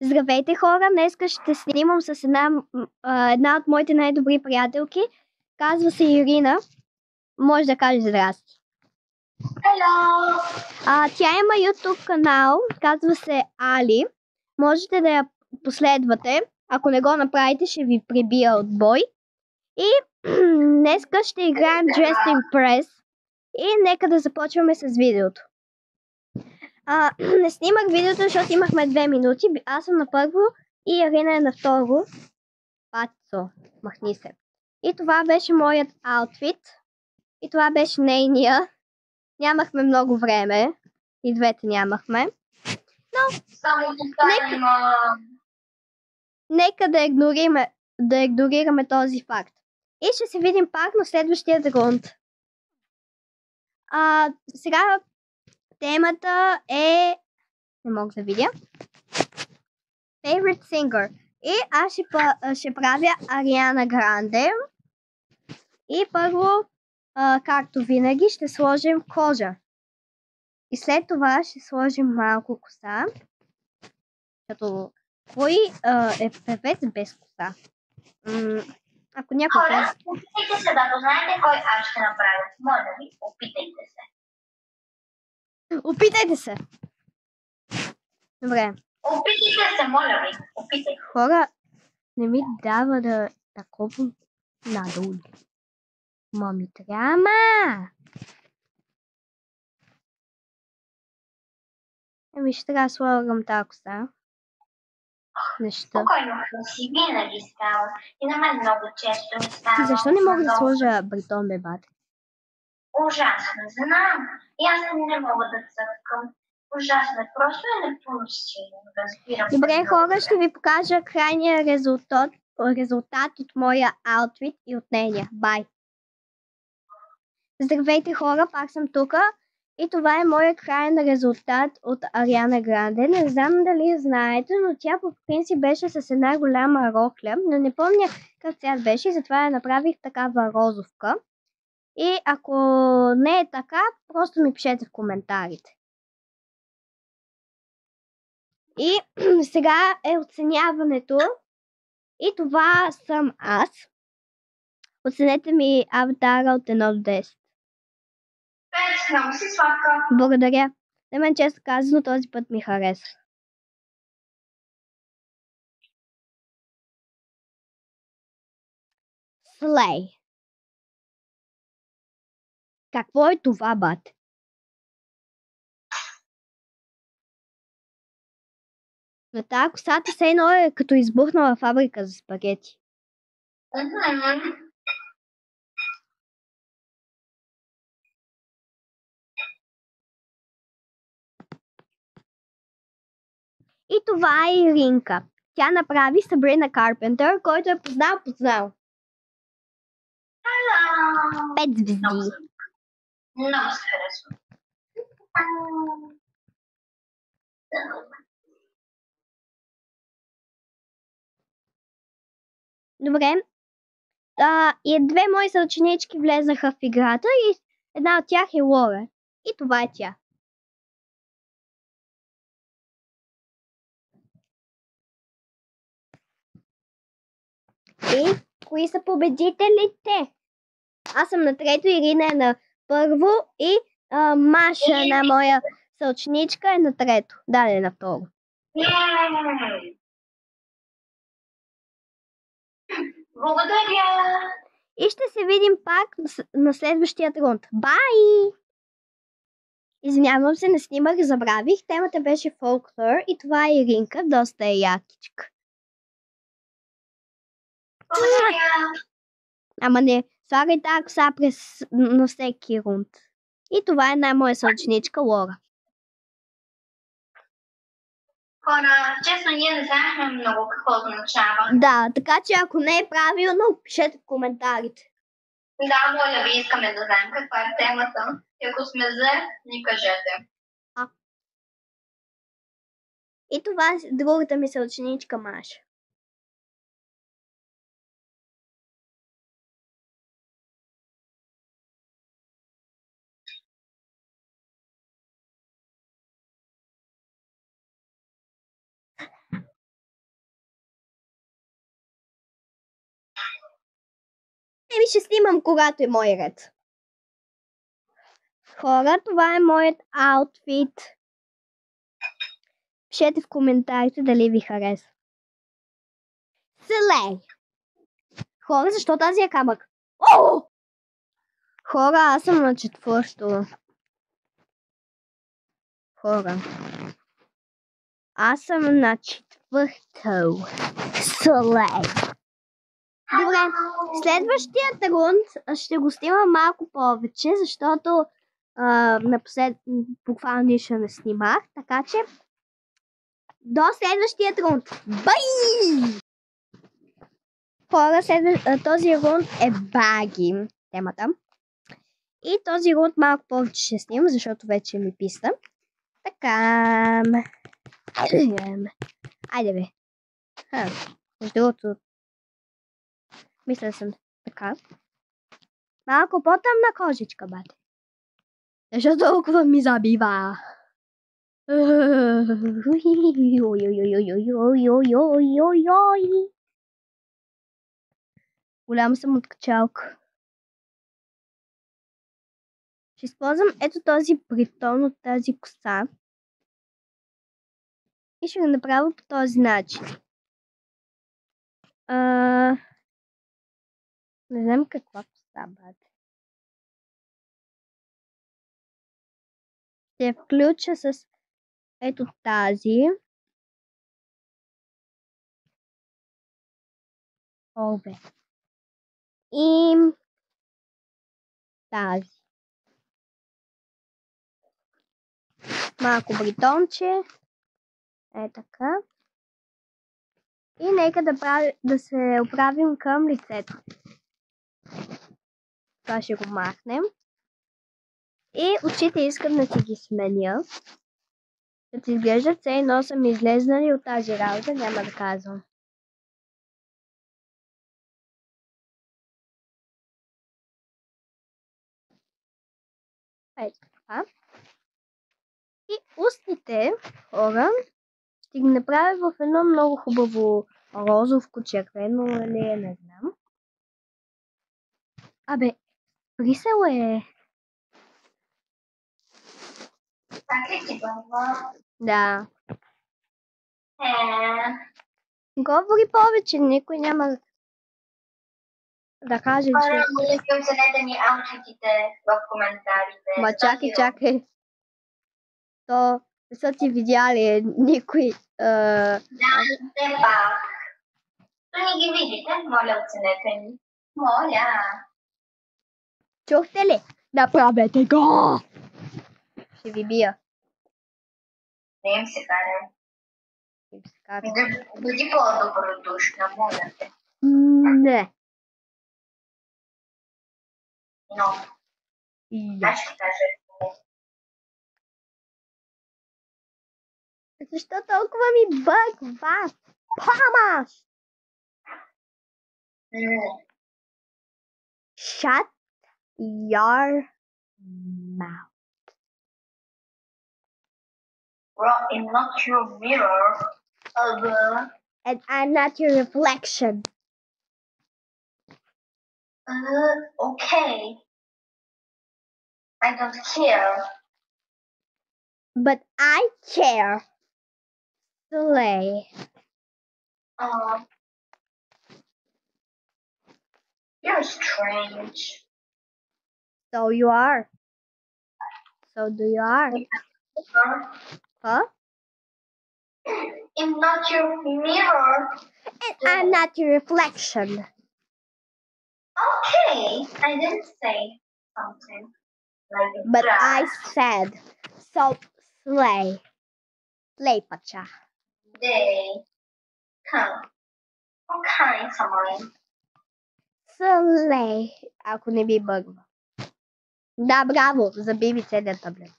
Здравейте, хора! Днес ще снимам с една от моите най-добри приятелки. Казва се Ирина. Може да кажеш здрасти. Hello! Тя има YouTube канал. Казва се Али. Можете да я последвате. Ако не го направите, ще ви прибия от бой. И днес ще играем Just Impress. И нека да започваме с видеото. Не снимах видеото, защото имахме 2 минути. Аз съм на първо и Ирина е на второ. Пацо, махни се. И това беше моят аутфит. И това беше нейния. Нямахме много време. И двете нямахме. Но нека да игнорираме този факт. И ще се видим пак на следващия рунд. Сега темата е... Не мога да видя. Favorite singer. И аз ще правя Ариана Гранде. И първо, както винаги, ще сложим кожа. И след това ще сложим малко коса. Като кой е певец без коса? Ако някой Хора, опитайте се да познаете кой аз ще направя. Моля ви, опитайте се. Опитайте се! Добре. Опитайте се, моля ви. Опитайте. Хора, не ми дава да такова надолу. Мами, тряма! Ще трябва да слагам тази коса. Защо? Спокойно, си винаги става. И на мен много често ми става. Защо не мога да сложа бритон бебате? Ужасно, знам. И аз не мога да цъкам. Ужасно, просто е непоносимо. Разбирам. Добре, хора, ще ви покажа крайния резултат от моя аутфит и от нейния. Бай! Здравейте, хора, пак съм тук. И това е моят крайен резултат от Ариана Гранде. Не знам дали знаете, но тя по принцип беше с една голяма рокля, но не помня какъв цвят беше и затова я направих такава розовка. И ако не е така, просто ми пишете в коментарите. И сега е оценяването. И това съм аз. Оценете ми аватара от 1 до 10. Много си сладка. Благодаря. На мен често казано този път ми хареса. Слей. Какво е това, бате? На тази косата все едно е като избухнала фабрика за спагети. И това е Иринка. Тя направи Сабрина Карпентър, който е познал. 5 звезди. Много се харесва. Добре. И две мои съученички влезнаха в играта и една от тях е Лора. И това е тя. И кои са победителите? Аз съм на трето, Ирина е на първо и Маша, една моя съученичка, е на трето. Дале на второ. Благодаря! И ще се видим пак на следващия рунд. Бай! Извинявам се, не снимах, забравих. Темата беше фолклор и това е Иринка, доста е якичка. Благодаря! Ама не, слагай тази коса на всеки рунд. И това е една моя съученичка Лора. Хора, честно, ние не знаем много какво означава. Да, така че ако не е правилно, пишете в коментарите. Да, моля ви, искаме да знаем каква е темата. И ако сме зле, ни кажете. И това е другата ми съученичка Маша. Ще снимам, когато е мой ред. Хора, това е моят аутфит. Пишете в коментарите дали ви хареса. Слей! Хора, защо тази е камък? О! Хора, аз съм на 4-то. Хора. Аз съм на 4-то. Слей! Добре, следващият рунд ще го снимам малко повече, защото буквално нищо не снимах, така че до следващият рунд. Бай! Хора, този рунд е баги темата. И този рунд малко повече ще снимам, защото вече ми писна. Така. Айде бе. Между другото, мисля съм така. Малко по-тъмна кожичка, бате. Защо толкова ми забива? Голяма съм откачалка. Ще използвам ето този притон от тази коса. И ще го направя по този начин. Не знам каква коса, бате. Ще я включа с ето тази. Обе. И тази. Малко бритонче. Е така. И нека да се оправим към лицето. Това ще го махнем. И очите искам да си ги сменя. Да си изглеждат все едно съм излезнали от тази работа, няма да казвам. Ето така. И устните, хора, ще ги направя в едно много хубаво розовко червено, или не знам. Абе, присел е. Так ли ти бъдва? Да. Говори повече, никой няма да каже, че... Хора, моля ви, оценете ми аутфитите в коментарите. Ма чакай. То не са ти видяли никой... Да, все пак. То не ги видите, моля оценете ми. Моля. Чухте ли? Направете го! Ще ви бия. Не им се карам. Им се кара. Бъди по-добродушна, моля те. Не. Но, аз ще кажа не. Защо толкова ми бъгва? Помощ! Shut your mouth. Bro, I'm not your mirror. And I'm not your reflection. Okay. I don't care. But I care. Slay. You're strange. So you are. So do you are. Huh? I'm not your mirror. And I'm not your reflection. Okay. I didn't say something like that. But I said, so slay. Slay, pacha. They come. Okay, someone. Slay. Ако не би бъгва. Да, браво. Заби ми целият таблет.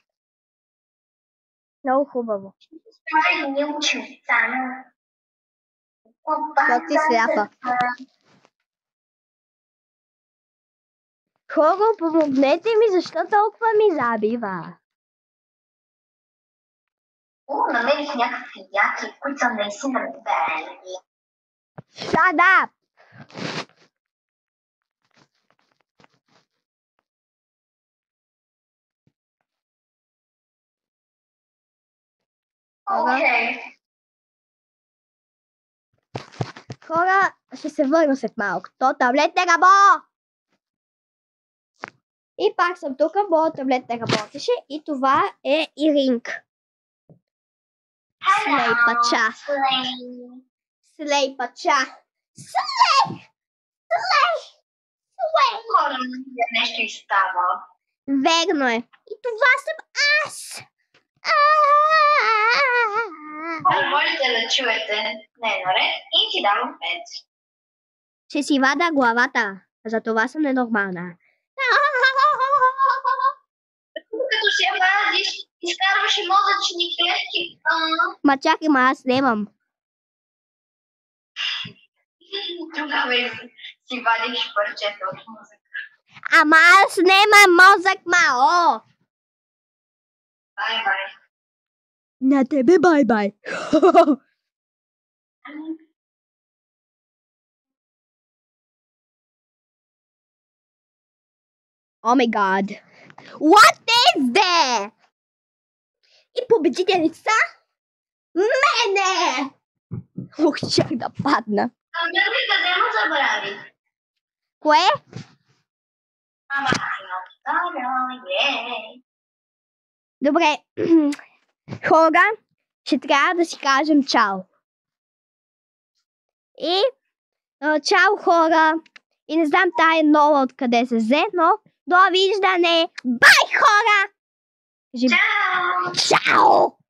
Много хубаво. Справи ни ученица. Защото ти сляпа. Хора, помогнете ми, защо толкова ми забива? Намерих някакви яки, които са наистина бели. Shut up! Окей. Хора, ще се върна след малко. То таблет не работи! И пак съм тук, моят таблет не работеше. И това е Иринк. Слей пача. Слей пача. Слей! Хора, нещо изстава. Верно е. И това съм аз. Можете да чуете. Не е наред. И ти давам 5. Ще си вада главата. За това съм ненормална. Като се вадиш, изкарваш и мозъчни клетки. Ма чакай, аз нямам. Тогава си вадиш парчета от мозъка. Ама аз нямам мозък, мао. Бай-бай. На тебе бай-бай. О май гад. What is there? И победителица? Мене! Ух, чак да падна. Къде му забрави? Кое? Ама, Добре. Хора, ще трябва да си кажем чао. И чао, хора. И не знам тая нова откъде се взе, но довиждане. Бай, хора! Чао! Чао!